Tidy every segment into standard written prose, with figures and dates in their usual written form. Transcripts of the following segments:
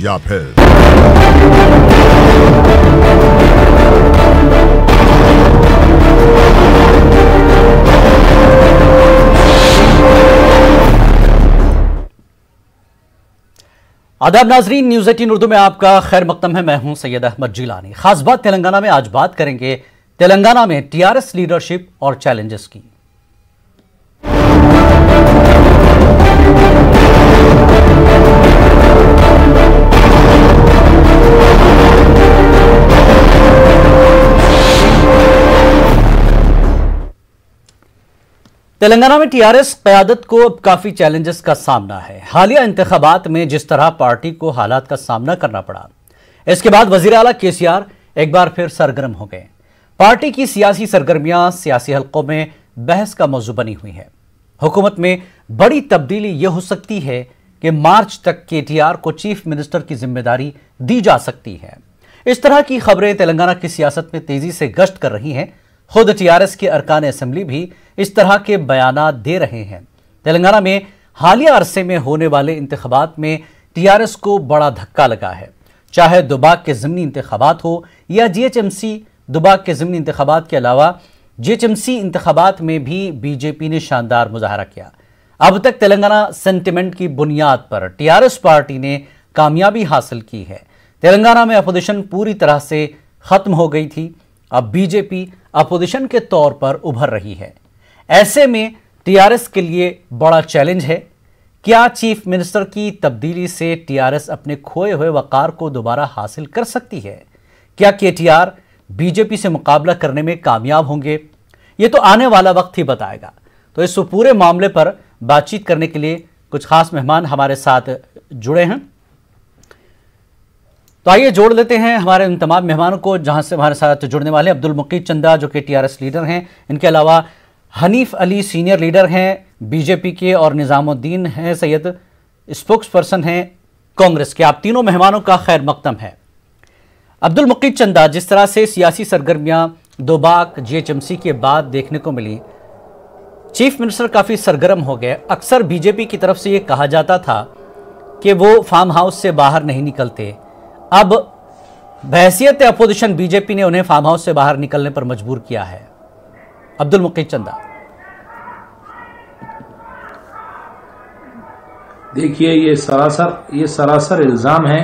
या फिर आदाब नाजरीन, न्यूज़ 18 उर्दू में आपका खैर मकदम है। मैं हूं सैयद अहमद जिलानी। खास बात तेलंगाना में आज बात करेंगे तेलंगाना में टीआरएस लीडरशिप और चैलेंजेस की। तेलंगाना में टीआरएस क़यादत को अब काफी चैलेंजेस का सामना है। हालिया इंतखाबात में जिस तरह पार्टी को हालात का सामना करना पड़ा, इसके बाद वजीर आला केसीआर एक बार फिर सरगर्म हो गए। पार्टी की सियासी सरगर्मियां सियासी हलकों में बहस का मौजू बनी हुई है। हुकूमत में बड़ी तब्दीली यह हो सकती है कि मार्च तक केटीआर को चीफ मिनिस्टर की जिम्मेदारी दी जा सकती है। इस तरह की खबरें तेलंगाना की सियासत में तेजी से गश्त कर रही हैं। खुद टीआरएस के अरकान असेंबली भी इस तरह के बयानात दे रहे हैं। तेलंगाना में हालिया अरसे में होने वाले इंतखाबात में टीआरएस को बड़ा धक्का लगा है। चाहे दुबाक के ज़िमनी इंतखाबात हो या जीएचएमसी। दुबाक के ज़िमनी इंतखाबात के अलावा जीएचएमसी इंतखाबात में भी बीजेपी ने शानदार मुजाहरा किया। अब तक तेलंगाना सेंटिमेंट की बुनियाद पर टीआरएस पार्टी ने कामयाबी हासिल की है। तेलंगाना में अपोजिशन पूरी तरह से खत्म हो गई थी। अब बीजेपी अपोजिशन के तौर पर उभर रही है। ऐसे में टीआरएस के लिए बड़ा चैलेंज है। क्या चीफ मिनिस्टर की तब्दीली से टीआरएस अपने खोए हुए वकार को दोबारा हासिल कर सकती है? क्या केटीआर बीजेपी से मुकाबला करने में कामयाब होंगे? ये तो आने वाला वक्त ही बताएगा। तो इस पूरे मामले पर बातचीत करने के लिए कुछ खास मेहमान हमारे साथ जुड़े हैं। तो आइए जोड़ लेते हैं हमारे उन तमाम मेहमानों को जहां से हमारे साथ जुड़ने वाले अब्दुल मुकीद चंदा जो कि टीआरएस लीडर हैं, इनके अलावा हनीफ अली सीनियर लीडर हैं बीजेपी के, और निज़ामुद्दीन हैं सैयद स्पोक्स पर्सन हैं कांग्रेस के। आप तीनों मेहमानों का खैर मकदम है। अब्दुल मुकीद चंदा, जिस तरह से सियासी सरगर्मियां दोबाक जीएचएमसी के बाद देखने को मिली, चीफ मिनिस्टर काफ़ी सरगर्म हो गए। अक्सर बीजेपी की तरफ से ये कहा जाता था कि वो फार्म हाउस से बाहर नहीं निकलते। अब बहैसियत अपोजिशन बीजेपी ने उन्हें फार्म हाउस से बाहर निकलने पर मजबूर किया है। अब्दुल मुकीद चंदा, देखिए, ये सरासर इल्जाम है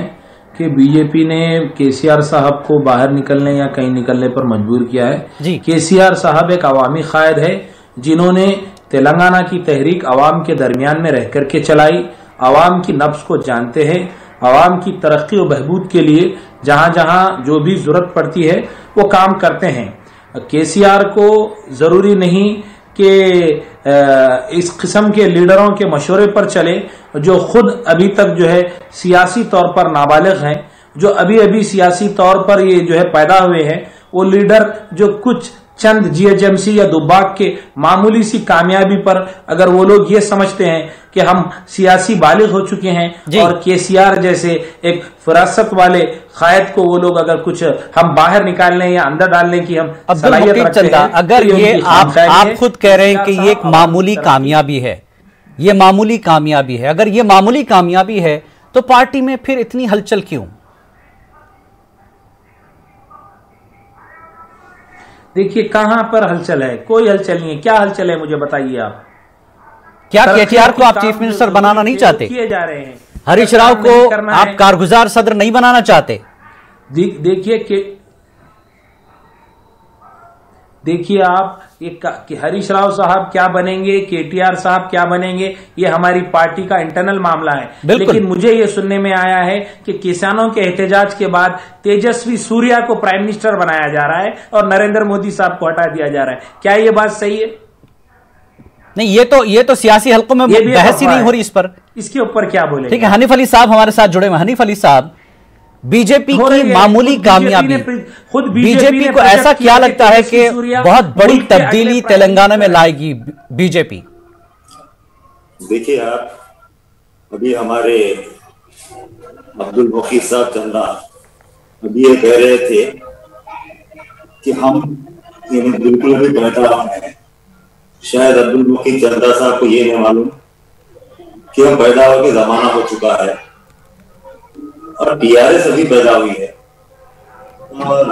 कि बीजेपी ने केसीआर साहब को बाहर निकलने या कहीं निकलने पर मजबूर किया है। केसीआर साहब एक अवामी कायद है जिन्होंने तेलंगाना की तहरीक अवाम के दरमियान में रह करके चलाई। अवाम की नब्ज को जानते हैं। अवाम की तरक्की और बहबूद के लिए जहां जहां जो भी जरूरत पड़ती है वो काम करते हैं। केसीआर को जरूरी नहीं कि इस किस्म के लीडरों के मशवरे पर चले जो खुद अभी तक जो है सियासी तौर पर नाबालिग हैं, जो अभी अभी सियासी तौर पर ये जो है पैदा हुए हैं। वो लीडर जो कुछ चंद जीएचएमसी या दुबाक के मामूली सी कामयाबी पर अगर वो लोग ये समझते हैं कि हम सियासी बालिग हो चुके हैं और केसीआर जैसे एक फरासत वाले कायद को वो लोग अगर कुछ हम बाहर निकालने या अंदर डालने की हम सलाहियत रखते हैं, अगर ये आप खुद कह रहे हैं कि ये एक मामूली कामयाबी है, ये मामूली कामयाबी है, अगर ये मामूली कामयाबी है तो पार्टी में फिर इतनी हलचल क्यों? देखिए, कहां पर हलचल है? कोई हलचल नहीं है। क्या हलचल है मुझे बताइए आप। क्या केटीआर को आप चीफ मिनिस्टर बनाना नहीं चाहते? किए जा रहे हैं। हरीश राव को आप कारगुजार सदर नहीं बनाना चाहते? देखिए आप, कि हरीश राव साहब क्या बनेंगे, केटीआर साहब क्या बनेंगे, ये हमारी पार्टी का इंटरनल मामला है। लेकिन मुझे ये सुनने में आया है कि किसानों के एहतजाज के बाद तेजस्वी सूर्या को प्राइम मिनिस्टर बनाया जा रहा है और नरेंद्र मोदी साहब को हटा दिया जा रहा है। क्या ये बात सही है? नहीं, ये तो सियासी हलकों में बहस ही नहीं हो रही इस पर। इसके ऊपर क्या बोले? ठीक है, हनीफ अली साहब हमारे साथ जुड़े हुए। हनीफ अली साहब, बीजेपी की मामूली कामयाबी, खुद बीजेपी को ऐसा क्या लगता है कि बहुत बड़ी तब्दीली तेलंगाना में लाएगी बीजेपी? देखिए आप, अभी हमारे अब्दुल मुकीद साहब चंदा अभी ये कह रहे थे कि हम बिल्कुल भी पैदा हैं। शायद अब्दुल मुकीद चंदा साहब को ये नहीं मालूम कि हम पैदा होकर जमाना हो चुका है और और टीआरएस अभी पैदा हुई है। और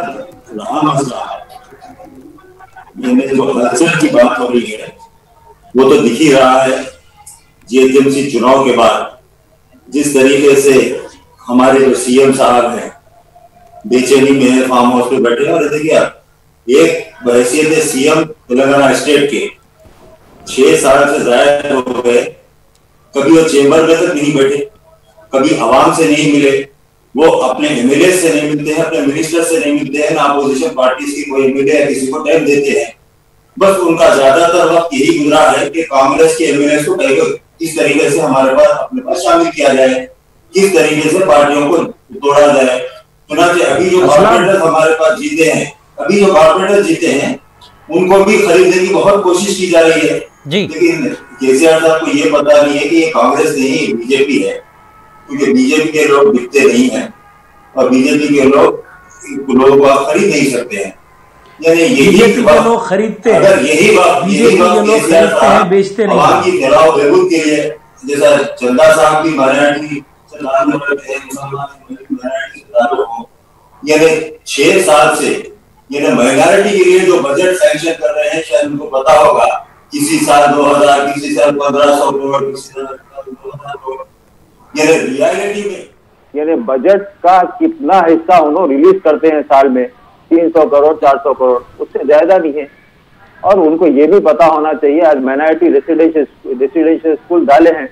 रहा मसला जो हलचल की बात हो रही है वो तो दिख ही रहा है। जीएचएमसी चुनाव के बाद जिस तरीके से हमारे जो सीएम साहब हैं बेचैनी में फार्म हाउस पे बैठे, और देखिए आप एक बहैसियत सीएम तेलंगाना स्टेट के 6 साल से ज्यादा हो गए, कभी वो चेंबर में तक नहीं बैठे, कभी आवाम से नहीं मिले, वो अपने एमएलए से नहीं मिलते हैं, अपने मिनिस्टर से नहीं मिलते हैं, ना अपोजिशन पार्टी की कोई एमएलए या किसी को टाइम देते हैं। बस उनका ज्यादातर वक्त यही गुजरा है कि कांग्रेस के एमएलए को किस तरीके से हमारे पास अपने पास शामिल किया जाए, किस तरीके से पार्टियों को तोड़ा जाए। चुनाचे अभी जो कॉर्पोरेटर हमारे पास जीते हैं, अभी जो कॉर्पोरेटर जीते हैं उनको भी खरीदने की बहुत कोशिश की जा रही है जी। लेकिन केसीआर साहब को ये पता नहीं है कि ये कांग्रेस नहीं बीजेपी है, क्योंकि बीजेपी के लोग बिकते नहीं हैं और बीजेपी के लोगों को आप खरीद नहीं सकते हैं। यानी बीजेपी के लोग खरीदते हैं, अगर यही बात बीजेपी के लोग खरीदते हैं, बेचते नहीं। आवाम की फैलाव बहबूद के लिए, जैसा चंदा साहब की माइनॉरिटी यानी 6 साल से यानी माइनॉरिटी के लिए जो बजट सैंक्शन कर रहे हैं, शायद उनको पता होगा किसी साल 2000, किसी साल 1500 करोड़, किसी साल 2000 करोड़। यानी रियलिटी में यानी बजट का कितना हिस्सा उन्होंने रिलीज करते हैं साल में, 300 करोड़ 400 करोड़, उससे ज्यादा नहीं है। और उनको ये भी पता होना चाहिए, आज माइनॉरिटी रेसिडेंशियल स्कूल डाले हैं,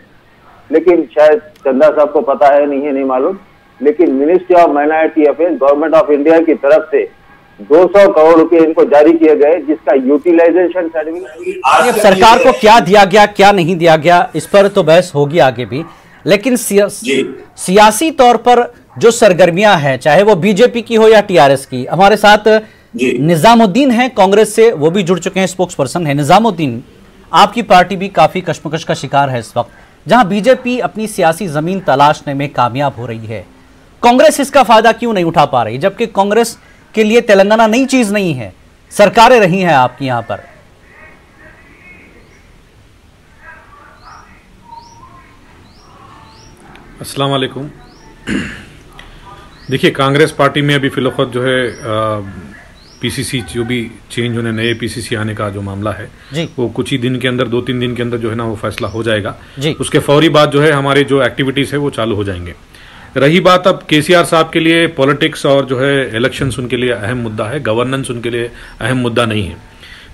लेकिन शायद चंदा साहब को पता है नहीं मालूम, लेकिन ministry of minority affairs government of India की तरफ से 200 करोड़ रुपए इनको जारी किए गए, जिसका यूटिलाइजेशन सर्टिफिकेट सरकार को क्या दिया गया क्या नहीं दिया गया इस पर तो बहस होगी आगे भी, लेकिन सियासी तौर पर जो सरगर्मियां हैं, चाहे वो बीजेपी की हो या टीआरएस की, हमारे साथ निजामुद्दीन हैं कांग्रेस से, वो भी जुड़ चुके हैं, स्पोक्स पर्सन है। निजामुद्दीन, आपकी पार्टी भी काफी कशमकश का शिकार है इस वक्त, जहां बीजेपी अपनी सियासी जमीन तलाशने में कामयाब हो रही है। कांग्रेस इसका फायदा क्यों नहीं उठा पा रही, जबकि कांग्रेस के लिए तेलंगाना नई चीज नहीं है, सरकारें रही हैं आपकी यहां पर। अस्सलाम वालेकुम। देखिए, कांग्रेस पार्टी में अभी फिलौखत जो है पीसीसी जो भी चेंज होने, नए पीसीसी आने का जो मामला है वो कुछ ही दिन के अंदर, 2-3 दिन के अंदर जो है ना वो फैसला हो जाएगा। उसके फौरी बाद जो है हमारे जो एक्टिविटीज है वो चालू हो जाएंगे। रही बात अब केसीआर साहब के लिए पॉलिटिक्स और जो है इलेक्शंस उनके लिए अहम मुद्दा है, गवर्नेंस उनके लिए अहम मुद्दा नहीं है।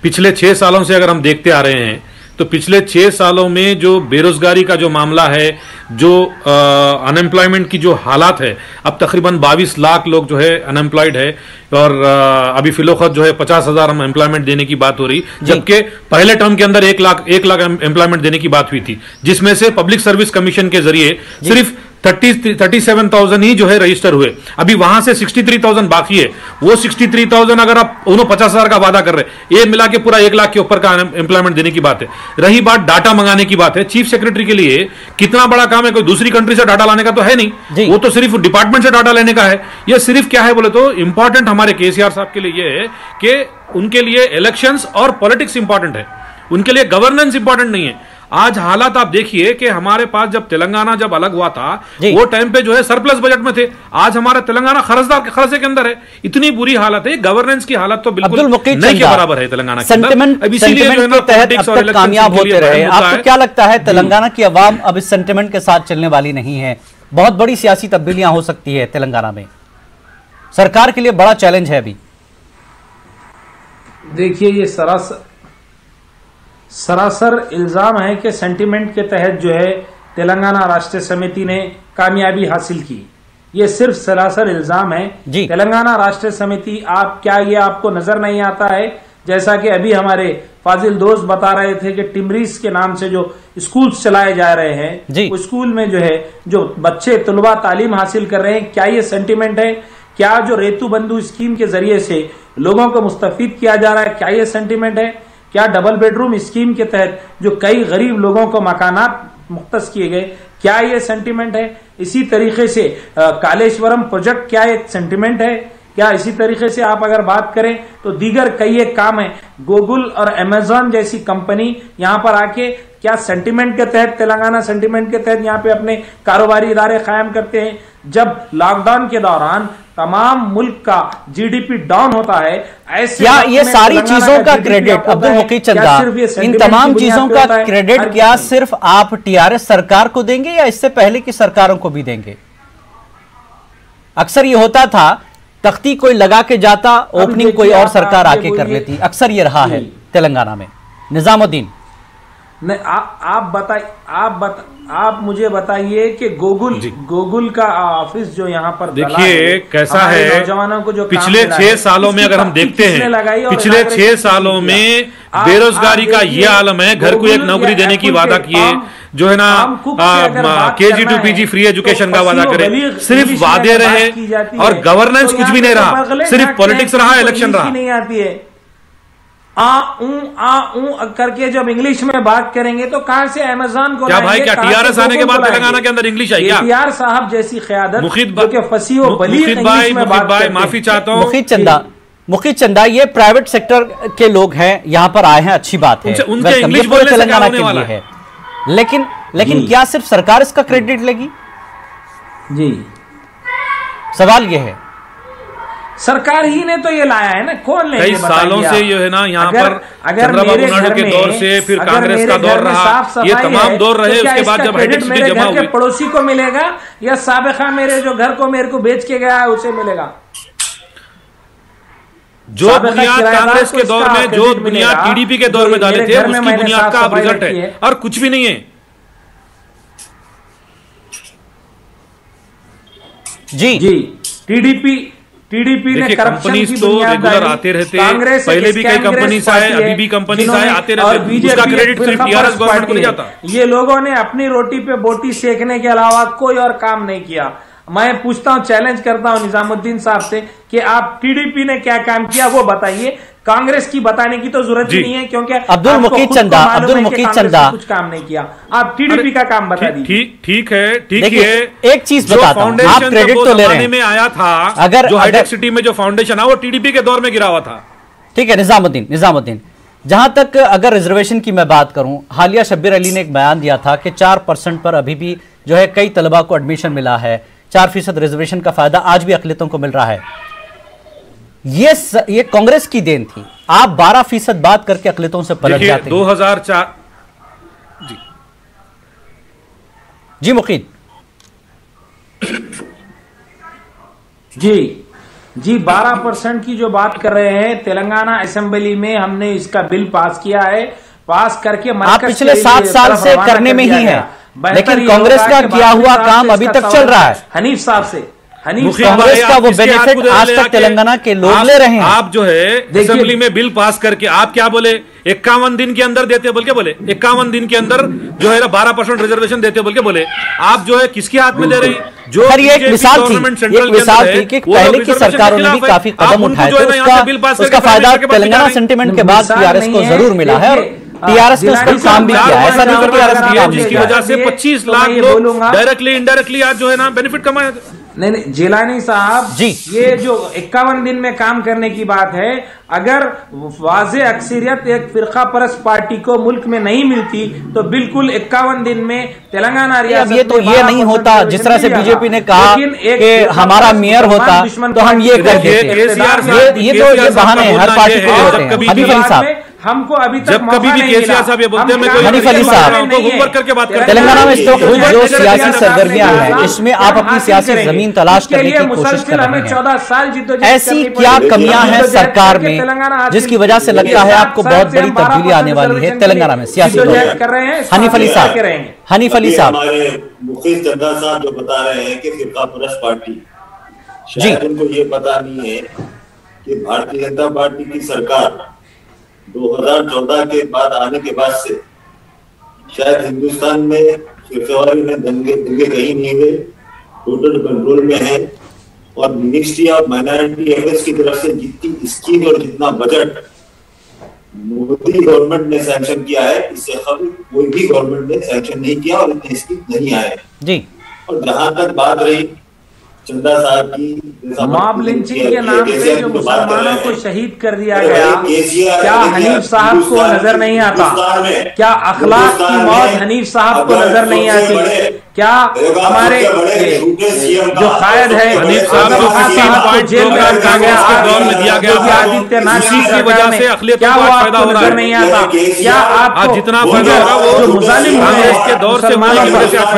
पिछले 6 सालों से अगर हम देखते आ रहे हैं तो पिछले 6 सालों में जो बेरोजगारी का जो मामला है, जो अनएम्प्लॉयमेंट की जो हालात है, अब तकरीबन 22 लाख लोग जो है अनएम्प्लॉयड है, और अभी फिलौखत जो है 50,000 हम एम्प्लॉयमेंट देने की बात हो रही, जबकि पहले टर्म के अंदर 1 लाख एम्प्लॉयमेंट देने की बात हुई थी, जिसमें से पब्लिक सर्विस कमीशन के जरिए सिर्फ 37,000 ही जो है रजिस्टर हुए। अभी वहां से 63,000 बाकी है। वो 63,000 अगर आप उन्होंने 50,000 का वादा कर रहे हैं, ये मिला के पूरा 1 लाख के ऊपर का एम्प्लॉयमेंट देने की बात है। रही बात डाटा मंगाने की बात है, चीफ सेक्रेटरी के लिए कितना बड़ा काम है, कोई दूसरी कंट्री से डाटा लाने का तो है नहीं, वो तो सिर्फ डिपार्टमेंट से डाटा लेने का है। ये सिर्फ क्या है बोले तो इंपॉर्टेंट हमारे केसीआर साहब के लिए ये है कि उनके लिए इलेक्शंस और पॉलिटिक्स इंपॉर्टेंट है, उनके लिए गवर्नेंस इंपॉर्टेंट नहीं है। आज हालात आप देखिए कि हमारे पास जब तेलंगाना जब अलग हुआ था वो टाइम पे जो है सरप्लस बजट में थे, आज हमारा तेलंगाना खर्चे के अंदर है। इतनी बुरी हालत है, गवर्नेंस की हालत तो बिल्कुल नहीं के बराबर है तेलंगाना के अंदर। अब इसीलिए जो है ना पॉलिटिक्स और कामयाब होते रहे। आपको क्या लगता है तेलंगाना की आवाम अब इस सेंटिमेंट के साथ चलने वाली नहीं है? बहुत बड़ी सियासी तब्दीलियां हो सकती है तेलंगाना में, सरकार के लिए बड़ा चैलेंज है अभी। देखिए, ये सरासर इल्जाम है कि सेंटिमेंट के तहत जो है तेलंगाना राष्ट्र समिति ने कामयाबी हासिल की। ये सिर्फ सरासर इल्जाम है। तेलंगाना राष्ट्र समिति, आप क्या ये आपको नजर नहीं आता है, जैसा कि अभी हमारे फाजिल दोस्त बता रहे थे कि टिमरीज के नाम से जो स्कूल्स चलाए जा रहे हैं, उस स्कूल में जो है जो बच्चे तलबा तालीम हासिल कर रहे हैं, क्या ये सेंटिमेंट है? क्या जो रेतु बंधु स्कीम के जरिए से लोगों को मुस्तफीद किया जा रहा है, क्या ये सेंटिमेंट है? क्या डबल बेडरूम स्कीम के तहत जो कई गरीब लोगों को मकानात मुख्तस किए गए, क्या ये सेंटिमेंट है? इसी तरीके से कालेश्वरम प्रोजेक्ट क्या एक सेंटिमेंट है? क्या इसी तरीके से आप अगर बात करें तो दीगर कई एक काम है, गूगल और अमेजॉन जैसी कंपनी यहाँ पर आके क्या सेंटिमेंट के तहत, तेलंगाना सेंटिमेंट के तहत यहाँ पे अपने कारोबारी इदारे कायम करते हैं? जब लॉकडाउन के दौरान तमाम मुल्क का जीडीपी डाउन होता है, ऐसे क्या ये सारी चीजों का क्रेडिट अब्दुल मुकीद चंदा, इन तमाम चीजों का क्रेडिट क्या सिर्फ आप टीआरएस सरकार को देंगे या इससे पहले की सरकारों को भी देंगे? अक्सर ये होता था तख्ती कोई लगा के जाता, ओपनिंग कोई और सरकार आके कर लेती, अक्सर ये रहा है तेलंगाना में। निजामुद्दीन नहीं, आप मुझे बताइए कि गूगल का ऑफिस जो यहाँ पर देखिए कैसा है, नौजवानों को जो पिछले 6 सालों में अगर हम देखते हैं, पिछले 6 सालों में बेरोजगारी का ये आलम है। घर को एक नौकरी देने की वादा किए, जो है ना KG to PG free education का वादा करे, सिर्फ वादे रहे और गवर्नेंस कुछ भी नहीं रहा, सिर्फ पॉलिटिक्स रहा, इलेक्शन रहा। नहीं आती है करके जब इंग्लिश में बात करेंगे तो कहां से अमेज़न को क्या भाई, क्या टीआरएस आने के बाद तेलंगाना के अंदर इंग्लिश आई क्या? टीआर साहब जैसी क़यादत मुखीद भाई माफी चाहता हूं। मुखीद चंदा ये प्राइवेट सेक्टर के लोग हैं, यहाँ पर आए हैं, अच्छी बात है, उनके इंग्लिश बोलने से तेलंगाना के लिए है, लेकिन क्या सिर्फ सरकार इसका क्रेडिट लेगी? जी, सवाल ये है, सरकार ही ने तो ये लाया है ना, कौन ले? कई सालों से ये है ना, यहाँ पर चंद्रबाबू नायडू के दौर से फिर कांग्रेस का दौर रहा, ये तमाम दौर रहे, उसके बाद जब हाईटेक जमा हुई, पड़ोसी को मिलेगा या साबिका मेरे जो घर को मेरे को बेच के गया है उसे मिलेगा? जो बुनियाद कांग्रेस के दौर में, जो बुनियाद टीडीपी के दौर में डाले थे, उसकी बुनियाद का अब रिजल्ट है और कुछ भी नहीं है। जी टीडीपी ने कंपनीज तो रेगुलर आते रहते, पहले भी कई कंपनीज आए, अभी भी कंपनीज आए, आते रहते, उसका क्रेडिट सिर्फ टीआरएस गवर्नमेंट को नहीं जाता। ये लोगों ने अपनी रोटी पे बोटी सेकने के अलावा कोई और काम नहीं किया। मैं पूछता हूं, चैलेंज करता हूं निजामुद्दीन साहब से कि आप टीडीपी ने क्या काम किया वो बताइए। कांग्रेस की बताने की तो जरूरत ही नहीं है, क्योंकि अब्दुल मुकीद चंदा कुछ काम नहीं किया, आप टीडीपी का काम बता दीजिए। ठीक है। एक चीज बताता हूं, आप क्रेडिट तो ले रहे हैं, में आया था अगर जो हाईटेक सिटी में जो फाउंडेशन है वो टीडीपी के दौर में गिरा हुआ था। ठीक है निजामुद्दीन, जहां तक अगर रिजर्वेशन की मैं बात करूं, हालिया शब्बीर अली ने एक बयान दिया था कि 4% पर अभी भी जो है कई तलबा को एडमिशन मिला है, 4% रिजर्वेशन का फायदा आज भी अकलियतों को मिल रहा है। ये कांग्रेस की देन थी, आप 12% बात करके अकलियतों से पलट जाते हैं। 2004 जी मुकीद जी 12% की जो बात कर रहे हैं, तेलंगाना असेंबली में हमने इसका बिल पास किया है, पास करके आप पिछले 7 साल से करने में ही है, लेकिन कांग्रेस का किया हुआ काम अभी तक चल रहा है। हनीफ साहब से, कांग्रेस का वो बेनिफिट आज तक तेलंगाना के लोग ले रहे हैं। आप जो है असेंबली में बिल पास करके आप क्या बोले, 51 दिन के अंदर देते बोल के बोले, 51 दिन के अंदर जो है 12% रिजर्वेशन देते बोल के बोले। आप जो है किसके हाथ में दे रहे हैं? जो एक मिसाल थी कि पहले की सरकारों ने भी काफी कदम उठाए थे, उसका फायदा तेलंगाना सेंटिमेंट के बाद टीआरएस को जरूर मिला है और टीआरएस ने उस पर काम भी किया है। ऐसा नहीं कि टीआरएस ने काम नहीं किया, जिसकी वजह से 25 लाख लोग डायरेक्टली इनडायरेक्टली आज जो है ना बेनिफिट कमाए। नहीं जिलानी साहब जी, ये जो 51 दिन में काम करने की बात है, अगर वाज़े अक्सरियत एक फिरका परस्त पार्टी को मुल्क में नहीं मिलती तो बिल्कुल 51 दिन में तेलंगाना रियासत ये तो ये नहीं होता। जिस तरह से बीजेपी ने कहा कि हमारा मेयर होता तो हम ये कर देते, ये बहाने हर पार्टी को होते हैं। हनीफ अली साहब, हमको अभी तक जब कभी भी केसीआर साहब ये बोलते हैं, मैं हनीफ अली साहब ऊपर करके बात करते हैं। तेलंगाना में जो सियासी सरगर्मियां हैं, इसमें आप अपनी सियासी जमीन तलाश करने की कोशिश कर रहे हैं। 14 साल ऐसी क्या कमियां हैं सरकार में जिसकी वजह से लगता है आपको बहुत बड़ी तब्दीली आने वाली है तेलंगाना में सियासी कर रहे हैं? हनीफ अली साहब, हमारे मुखीद चंदा साहब जो बता रहे हैं कि फिरका परस्त पार्टी, शायद उनको ये पता नहीं है कि भारतीय जनता पार्टी की सरकार 2014 के बाद आने के बाद से शायद हिंदुस्तान में फिरकावारी में दंगे कहीं नहीं हुए, टोटल कंट्रोल में है। और मिनिस्ट्री ऑफ माइनॉरिटी अफेयर्स की तरफ से जितनी स्कीम और जितना बजट मोदी गवर्नमेंट ने सैंक्शन किया है, इससे कभी कोई भी गवर्नमेंट ने सैंक्शन नहीं किया और इतने स्कीम नहीं आए जी। और जहां तक बात रही चंदा साहब की मॉब लिंचिंग के नाम पे जो मुसलमानों को शहीद कर दिया गया, क्या हनीफ साहब को नजर नहीं आता? क्या अखलाक की मौत हनीफ साहब को नजर नहीं आती? क्या हमारे जो कायद है हनीफ साहब जो 15.2 गया उसके दौर में दिया गया था, आदित्यनाथ उसी की वजह से अखिलियतों को फायदा हो रहा है। नहीं आता क्या आपको जितना फायदा होगा वो जो मुजालिम कांग्रेस के दौर से वो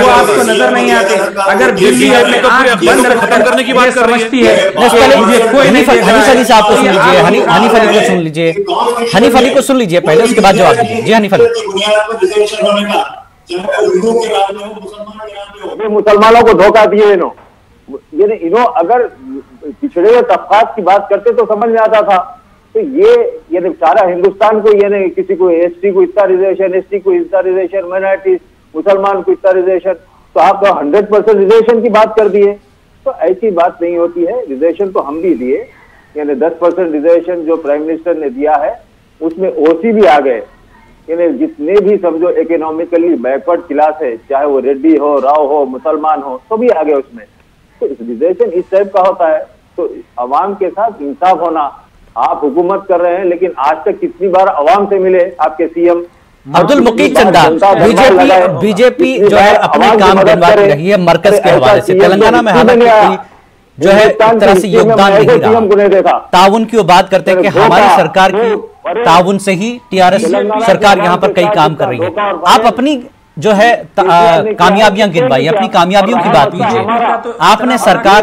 आपको नजर नहीं आते? अगर दिल्ली खत्म करने की बात कर रही है। हनीफ साहब को सुन लीजिए, हनीफ अली को सुन लीजिए, हनीफ अली को सुन लीजिए पहले, उसके बाद जवाब दीजिए। जी हनीफ अली। मुसलमानों को धोखा दिए इन्हों अगर पिछड़े हुए तबकात की बात करते तो समझ में आता था। तो ये सारा हिंदुस्तान को किसी को एसटी को इतना रिजर्वेशन, एसटी को इतना रिजर्वेशन, माइनॉरिटीज मुसलमान को इतना रिजर्वेशन, तो आप 100% रिजर्वेशन की बात कर दिए। तो ऐसी बात नहीं होती है। रिजर्वेशन तो हम भी दिए, 10% रिजर्वेशन जो प्राइम मिनिस्टर ने दिया है उसमें ओसी भी आ गए। जितने भी समझो इकोनॉमिकली बैकवर्ड क्लास है, चाहे वो रेड्डी हो, राव हो, मुसलमान हो, तो भी आ गए उसमें। तो रिजर्वेशन इस टाइप का होता है। तो अवाम के साथ इंसाफ होना। आप हुकूमत कर रहे हैं लेकिन आज तक कितनी बार अवाम से मिले आपके सीएम? अब्दुल मुकीद चंदा, बीजेपी जो है अपने काम गिनवाती रही है मरकज के हवाले से। तेलंगाना में हालांकि जो है एक तरह से योगदान नहीं रहा। ताउन की वो बात करते हैं कि हमारी सरकार की ताउन से ही टीआरएस सरकार यहाँ पर कई काम कर रही है। आप अपनी जो है कामयाबियां गिनवाइए, अपनी कामयाबियों की बात कीजिए। आपने सरकार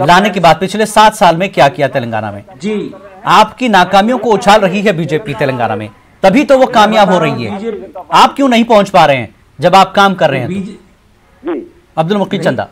लाने के बाद पिछले 7 साल में क्या किया तेलंगाना में? जी, आपकी नाकामियों को उछाल रही है बीजेपी तेलंगाना में, तभी तो वो कामयाब हो रही है। आप क्यों नहीं पहुंच पा रहे हैं जब आप काम कर रहे हैं तो? अब्दुल मुकीद चंदा,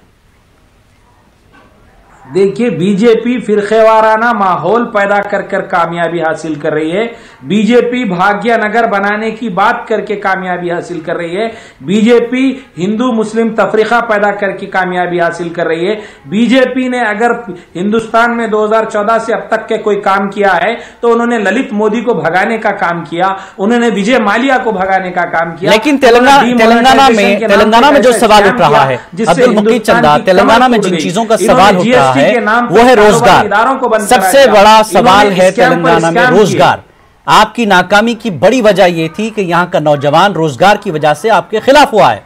देखिए, बीजेपी फिरकेवाराना माहौल पैदा कर कर कामयाबी हासिल कर रही है। बीजेपी भाग्यनगर बनाने की बात करके कामयाबी हासिल कर रही है। बीजेपी हिंदू मुस्लिम तफरीका पैदा करके कामयाबी हासिल कर रही है। बीजेपी ने अगर हिंदुस्तान में 2014 से अब तक के कोई काम किया है तो उन्होंने ललित मोदी को भगाने का काम किया, उन्होंने विजय माल्या को भगाने का काम किया। लेकिन तेलंगाना में जो सवाल उठ रहा है अब्दुल मुकीद चंदा, तेलंगाना में जिन चीजों का सवाल उठ रहा है वो है रोजगार। सबसे बड़ा सवाल है तेलंगाना में रोजगार। आपकी नाकामी की बड़ी वजह यह थी कि यहां का नौजवान रोजगार की वजह से आपके खिलाफ हुआ है।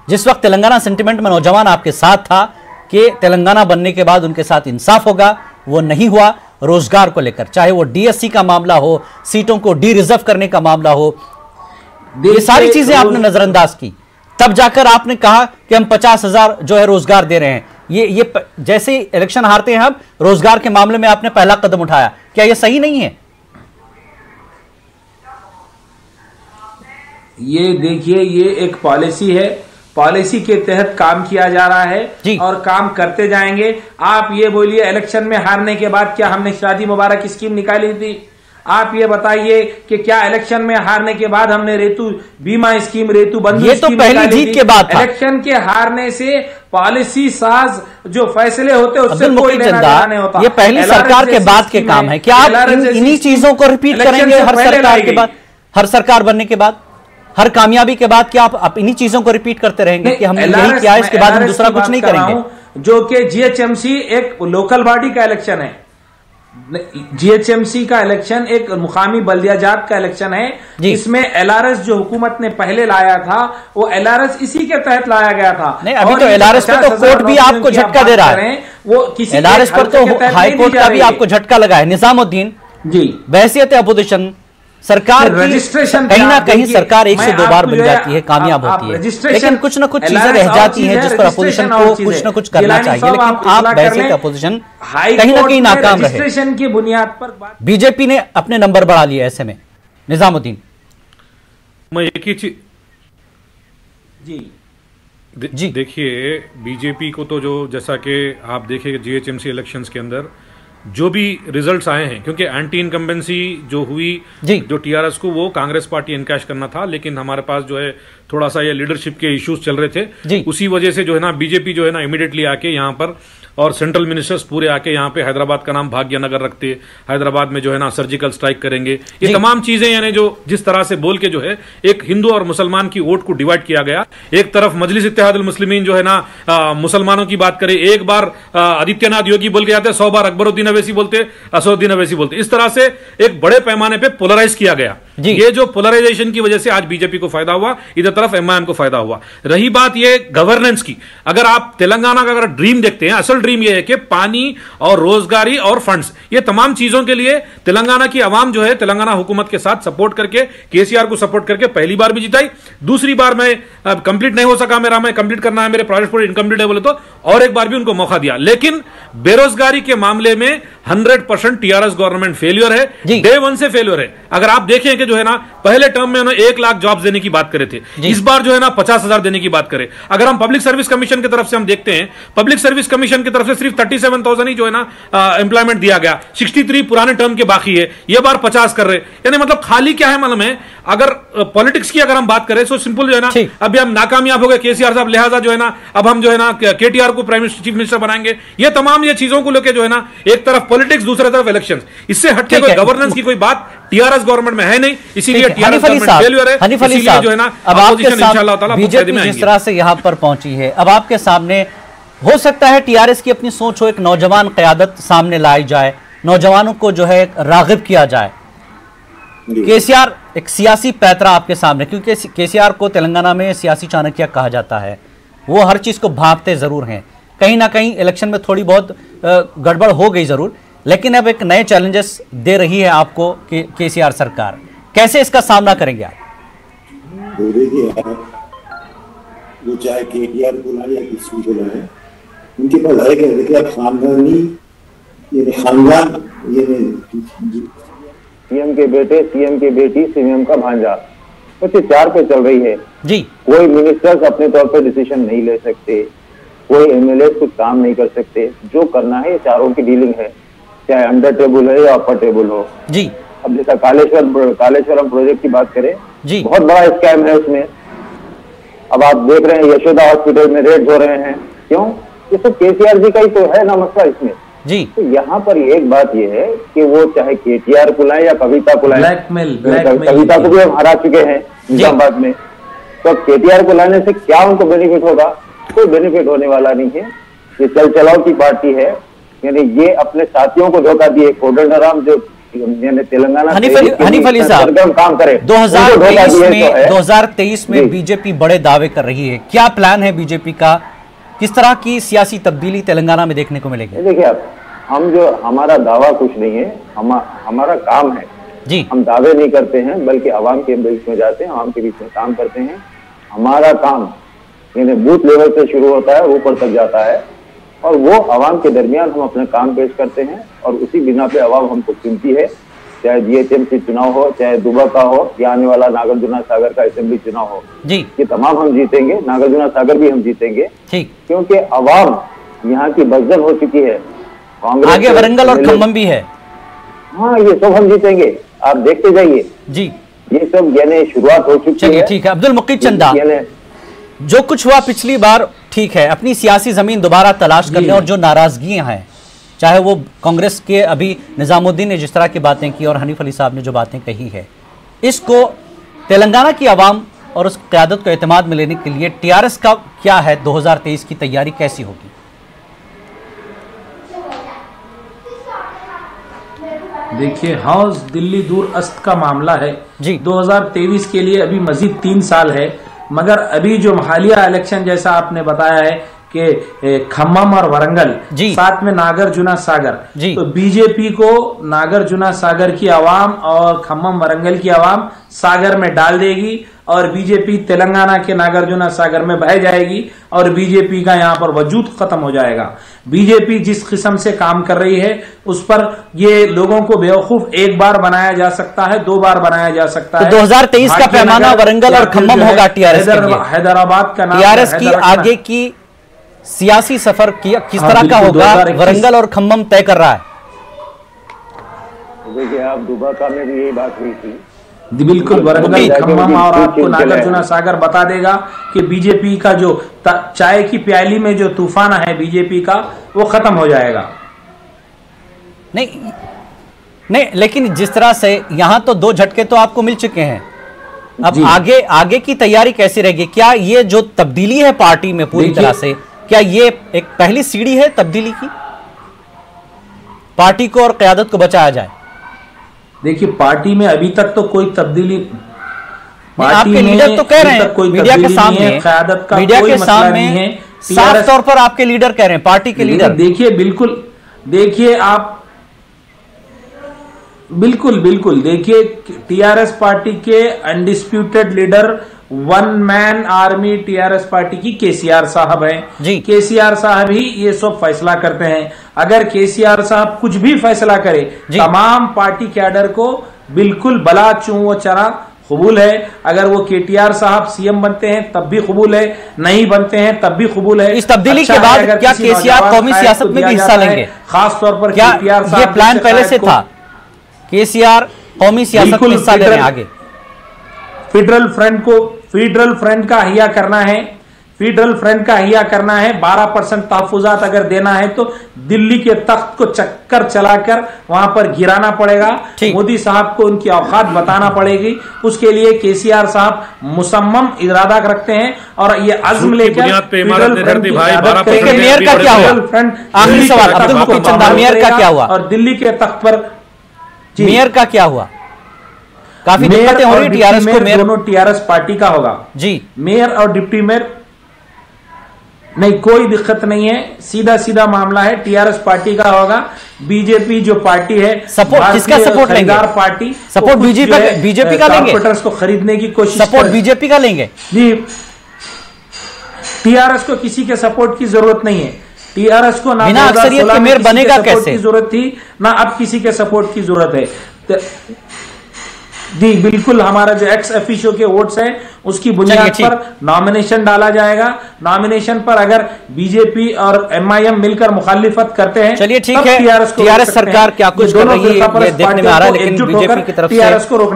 जिस वक्त तेलंगाना सेंटिमेंट में नौजवान आपके साथ था कि तेलंगाना बनने के बाद उनके साथ इंसाफ होगा, वो नहीं हुआ। रोजगार को लेकर चाहे वो डीएससी का मामला हो, सीटों को डी रिजर्व करने का मामला हो, ये सारी चीजें आपने नजरअंदाज की। तब जाकर आपने कहा कि हम 50,000 जो है रोजगार दे रहे हैं। ये जैसे ही इलेक्शन हारते हैं अब रोजगार के मामले में आपने पहला कदम उठाया, क्या यह सही नहीं है? ये देखिए, ये एक पॉलिसी है, पॉलिसी के तहत काम किया जा रहा है और काम करते जाएंगे। आप ये बोलिए इलेक्शन में हारने के बाद क्या हमने शादी मुबारक स्कीम निकाली थी? आप ये बताइए कि क्या इलेक्शन में हारने के बाद हमने रेतु बीमा स्कीम, रेतु बंधु ये तो पहली जीत के बाद था। इलेक्शन के हारने से पॉलिसी साज जो फैसले होते हैं उससे कोई लेना देना नहीं होता। ये पहली सरकार के बाद के काम है। क्या आप इन्हीं चीजों को रिपीट करेंगे हर सरकार के बाद, हर सरकार बनने के बाद, हर कामयाबी के बाद? क्या आप इन्हीं चीजों को रिपीट करते रहेंगे कि हमने यही किया, इसके बाद हम दूसरा कुछ नहीं करेंगे? जो कि जीएचएमसी एक लोकल बॉडी का इलेक्शन है, जीएचएमसी का इलेक्शन एक मुकामी बल्दियाजात का इलेक्शन है। इसमें एलआरएस जो हुकूमत ने पहले लाया था वो एलआरएस इसी के तहत लाया गया था। नहीं, अभी तो एलआरएस पर तो कोर्ट भी आपको झटका दे रहा है। वो किसी एलआरएस पर तो हाई कोर्ट का भी आपको झटका लगा है। निजामुद्दीन जी, बहैसियत अपोजिशन सरकार रजिस्ट्रेशन कहीं ना कहीं सरकार 1 से 2 बार बन जाती है, कामयाब होती है, लेकिन कुछ ना कुछ चीजें रह जाती हैं जिस पर अपोजिशन को कुछ ना कुछ करना चाहिए। लेकिन आप बहैसियत अपोजिशन कहीं ना कहीं नाकाम रहे। रजिस्ट्रेशन की बुनियाद पर बीजेपी ने अपने नंबर बढ़ा लिए ऐसे में। निजामुद्दीन, मैं एक ही चीज जी देखिए, बीजेपी को तो जो जैसा कि आप देखिए जीएचएमसी इलेक्शंस के अंदर जो भी रिजल्ट्स आए हैं, क्योंकि एंटी इनकम्बेंसी जो हुई जो टीआरएस को वो कांग्रेस पार्टी इनकैश करना था, लेकिन हमारे पास जो है थोड़ा सा ये लीडरशिप के इश्यूज चल रहे थे, उसी वजह से जो है ना बीजेपी जो है ना इमीडिएटली आके यहाँ पर और सेंट्रल मिनिस्टर्स पूरे आके यहाँ पे हैदराबाद का नाम भाग्यनगर रखते, हैदराबाद में जो है ना सर्जिकल स्ट्राइक करेंगे, ये तमाम चीजें यानी जो जिस तरह से बोल के जो है एक हिंदू और मुसलमान की वोट को डिवाइड किया गया। एक तरफ मजलिस इत्तेहादुल मुस्लिमीन जो है ना मुसलमानों की बात करे, एक बार आदित्यनाथ योगी बोल के जाते, 100 बार अकबरुद्दीन अवैसी बोलते, असदुद्दीन अवैसी बोलते, इस तरह से एक बड़े पैमाने पे पोलराइज किया गया। ये जो पोलराइजेशन की वजह से आज बीजेपी को फायदा हुआ, इधर तरफ एमआईएम को फायदा हुआ। रही बात ये गवर्नेंस की, अगर आप तेलंगाना का अगर ड्रीम देखते हैं, असल ड्रीम ये है कि पानी और रोजगारी और फंड्स, ये तमाम चीजों के लिए तेलंगाना की आवाम जो है तेलंगाना हुकूमत के साथ सपोर्ट करके, केसीआर को सपोर्ट करके पहली बार भी जिताई। दूसरी बार मैं कंप्लीट नहीं हो सका मेरा, मैं कंप्लीट करना है, मेरे प्रोजेक्ट पूरे इनकम्प्लीट है बोले तो और एक बार भी उनको मौका दिया। लेकिन बेरोजगारी के मामले में 100% टीआरएस गवर्नमेंट फेलियर है, डे वन से फेलियर है। अगर आप देखें कि जो है ना पहले टर्म में उन्होंने 1 लाख जॉब्स देने की बात करे थे, इस बार जो है ना 50,000 देने की बात करें। अगर हम पब्लिक सर्विस कमीशन की तरफ से हम देखते हैं, पब्लिक सर्विस कमीशन की तरफ से सिर्फ 37,000 ही जो है ना एम्प्लॉयमेंट दिया गया, 63 पुराने टर्म के बाकी है, ये बार 50 कर रहे, यानी मतलब खाली क्या है मालूम है। अगर पॉलिटिक्स की अगर हम बात करें तो सिंपल जो है ना, अभी हम नाकामयाब हो गए केसीआर साहब, लिहाजा जो है ना अब हम जो है ना केटीआर को प्राइम मिनिस्टर चीफ मिनिस्टर बनाएंगे। ये तमाम ये चीजों को लेकर जो है ना, एक तरफ पॉलिटिक्स दूसरी तरफ इलेक्शन, इससे हटके कोई गवर्नेंस की कोई बात टीआरएस गवर्नमेंट में है नहीं, इसीलिए टीआरएस गवर्नमेंट फेलियर है। इसीलिए जो है ना अब आपके सामने बीजेपी जिस तरह से यहां पर पहुंची है, अब आपके सामने हो सकता है टीआरएस की अपनी सोच हो, एक नौजवान क़यादत सामने लाई जाए, नौजवानों को जो है रागिब किया जाए। केसीआर एक सियासी पैतरा आपके सामने, क्योंकि केसीआर को तेलंगाना में सियासी चाणक्य कहा जाता है, वो हर चीज को भांपते जरूर हैं। कहीं ना कहीं इलेक्शन में थोड़ी बहुत गड़बड़ हो गई जरूर, लेकिन अब एक नए चैलेंजेस दे रही है आपको केसीआर सरकार, कैसे इसका सामना करेंगे आप? वो चाहे केटीआर बुलाए या किसी को बुलाए, उनके पास है क्या? देखिए आप खानदानी, ये खानदान, ये सीएम के बेटे, सीएम की बेटी, सीएम का भांजा, बच्चे 4 पे चल रही है जी। कोई मिनिस्टर्स अपने तौर पे डिसीजन नहीं ले सकते, कोई एमएलए कुछ काम नहीं कर सकते, जो करना है ये चारों की डीलिंग है, चाहे अंडर टेबल है या अपर टेबल हो जी। अब जैसा कालेश्वरम प्रोजेक्ट की बात करें जी, बहुत बड़ा स्कैम है उसमें। अब आप देख रहे हैं यशोदा हॉस्पिटल में रेड हो रहे हैं, क्यों? ये सब केसीआर जी का ही तो है ना मसला इसमें जी। तो यहाँ पर एक बात ये है कि वो चाहे केटीआर को लाए या कविता को लाए, कविता को भी हम हरा चुके हैं निजामाबाद में, तो केटीआर को लाने से क्या उनको बेनिफिट होगा? कोई बेनिफिट होने वाला नहीं है। ये चल चलाओ की पार्टी है, यानी ये अपने साथियों को धोखा दिए। कोदंडराम जो तेलंगाना हनीफ अली साहब काम करे, 2023 में बीजेपी बड़े दावे कर रही है, क्या प्लान है बीजेपी का? किस तरह की सियासी तब्दीली तेलंगाना में देखने को मिलेगी? देखिए आप, हमारा दावा कुछ नहीं है, हमारा काम है जी। हम दावे नहीं करते हैं, बल्कि आवाम के बीच में जाते हैं, आवाम के बीच में काम करते हैं। हमारा काम यानी बूथ लेवल से शुरू होता है, ऊपर तक जाता है, और वो आवाम के दरमियान हम अपना काम पेश करते हैं, और उसी बिना पे आवाम हमको चुनती है। चाहे जीएचएमसी चुनाव हो, चाहे दुबा का हो, या आने वाला नागार्जुन सागर का असेंबली चुनाव हो जी, ये तमाम हम जीतेंगे। नागार्जुन सागर भी हम जीतेंगे, ठीक, क्योंकि आवाम यहाँ की बदल हो चुकी है। कांग्रेस आगे वरंगल और खम्मम भी है। हाँ, ये सब हम जीतेंगे, आप देखते जाइए जी। ये सब यानी शुरुआत हो चुकी है। ठीक है अब्दुल मुकीद चंदा, जो कुछ हुआ पिछली बार ठीक है, अपनी सियासी जमीन दोबारा तलाश करने, और जो नाराजगियां हैं, चाहे वो कांग्रेस के अभी निजामुद्दीन ने जिस तरह की बातें की और हनीफ अली साहब ने जो बातें कही है, इसको तेलंगाना की आवाम और उस क़यादत को एतमाद में लेने के लिए टीआरएस का क्या है? 2023 की तैयारी कैसी होगी? देखिए, हाउस दिल्ली दूर अस्त का मामला है जी। 2023 के लिए अभी मजीद 3 साल है, मगर अभी जो हालिया इलेक्शन जैसा आपने बताया है कि खम्मम और वरंगल, साथ में नागार्जुन सागर, तो बीजेपी को नागार्जुन सागर की आवाम और खम्मम वरंगल की आवाम सागर में डाल देगी, और बीजेपी तेलंगाना के नागार्जुन सागर में बह जाएगी, और बीजेपी का यहाँ पर वजूद खत्म हो जाएगा। बीजेपी जिस किस्म से काम कर रही है उस पर ये लोगों को बेवकूफ एक बार बनाया जा सकता है, 2 बार बनाया जा सकता है। 2023 का पैमाना वरंगल और खम्मम होगा टीआरएस के लिए। हैदराबाद का नाम, टीआरएस की आगे की सियासी सफर किस तरह का होगा, वरंगल और खम्मम तय कर रहा है। देखिए आप, दुबाका में भी यही बात हुई थी। बिल्कुल, वरंगल, खम्मम और आपको नागार्जुन सागर बता देगा कि बीजेपी का जो चाय की प्याली में जो तूफान है बीजेपी का, वो खत्म हो जाएगा। नहीं, लेकिन जिस तरह से यहां तो 2 झटके तो आपको मिल चुके हैं, अब आगे की तैयारी कैसी रहेगी? क्या ये जो तब्दीली है पार्टी में पूरी तरह से, क्या ये एक पहली सीढ़ी है तब्दीली की, पार्टी को और क़यादत को बचाया जाए? देखिए पार्टी में अभी तक तो कोई तब्दीली, आपके लीडर तो कह रहे हैं मीडिया के सामने, क़यादत का मीडिया कोई के मसला सामने नहीं है, साफ तौर पर आपके लीडर कह रहे हैं, पार्टी के लीडर। देखिए बिल्कुल, देखिए आप बिल्कुल देखिए टीआरएस पार्टी के undisputed leader, one man army TRS party की केसीआर साहब हैं। केसीआर साहब ही ये सब फैसला करते हैं। अगर केसीआर साहब कुछ भी फैसला करे, तमाम पार्टी कैडर को बिल्कुल बला चूं व चरा कबूल है। अगर वो केटीआर साहब सीएम बनते हैं तब भी कबूल है, नहीं बनते हैं तब भी कबूल है। इस तब्दीली के बाद क्या केसीआर कौमी सियासत में भी हिस्सा लेंगे? खास तौर पर क्या केटीआर साहब ये प्लान पहले से था, केसीआर कौमी सियासत में हिस्सा ले रहे हैं आगे? फेडरल फ्रंट का हिया करना है, फेडरल फ्रंट का हिया करना है। 12% तहफुजात अगर देना है तो दिल्ली के तख्त को चक्कर चलाकर वहां पर गिराना पड़ेगा। मोदी साहब को उनकी औकात बताना पड़ेगी। उसके लिए केसीआर साहब मुसम्मम इरादा रखते हैं और ये अज़्म लेकर मेयर का क्या हुआ? आखिरी सवाल अब्दुल मुकीम चंदा, मेयर का क्या हुआ? और दिल्ली के तख्त पर मेयर का क्या हुआ? काफी दिक्कतें हो रही टीआरएस को। मेयर दोनों टीआरएस पार्टी का होगा जी, मेयर और डिप्टी मेयर नहीं, कोई दिक्कत नहीं है, सीधा मामला है, टीआरएस पार्टी का होगा। बीजेपी जो पार्टी है, सपोर्ट किसका सपोर्ट लेंगे? पार्टी सपोर्ट बीजेपी का लेंगे, कॉर्पोरेटर्स को खरीदने की कोशिश, सपोर्ट बीजेपी का लेंगे जी। टीआरएस को किसी के सपोर्ट की जरूरत नहीं है। टीआरएस को ना बिना अक्सरियत के मेयर बनेगा कैसे की जरूरत थी, ना अब किसी के सपोर्ट की जरूरत है। जी बिल्कुल, हमारा जो एक्स ऑफिशियो के वोट्स हैं उसकी बुनियाद पर नॉमिनेशन डाला जाएगा। नॉमिनेशन पर अगर बीजेपी और एमआईएम मिलकर मुखालिफत करते हैं, चलिए ठीक है, टीआरएस सरकार क्या कुछ कर रही है ये देखने में आ रहा है, लेकिन बीजेपी की तरफ से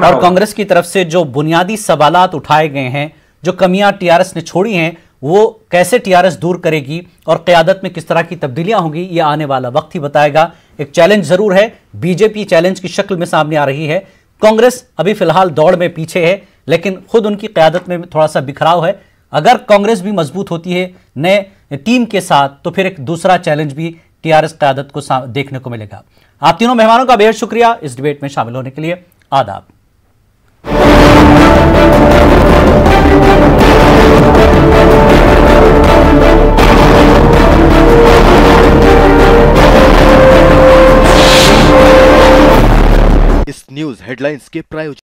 और कांग्रेस की तरफ से जो बुनियादी सवालात उठाए गए हैं, जो कमियां टीआरएस ने छोड़ी हैं, वो कैसे टीआरएस दूर करेगी और क़यादत में किस तरह की तब्दीलियां होंगी, ये आने वाला वक्त ही बताएगा। एक चैलेंज जरूर है, बीजेपी चैलेंज की शक्ल में सामने आ रही है। कांग्रेस अभी फिलहाल दौड़ में पीछे है, लेकिन खुद उनकी क़यादत में थोड़ा सा बिखराव है। अगर कांग्रेस भी मजबूत होती है नए टीम के साथ, तो फिर एक दूसरा चैलेंज भी टीआरएस क़यादत को देखने को मिलेगा। आप तीनों मेहमानों का बेहद शुक्रिया इस डिबेट में शामिल होने के लिए। आदाब। इस न्यूज हेडलाइंस के प्रायोजक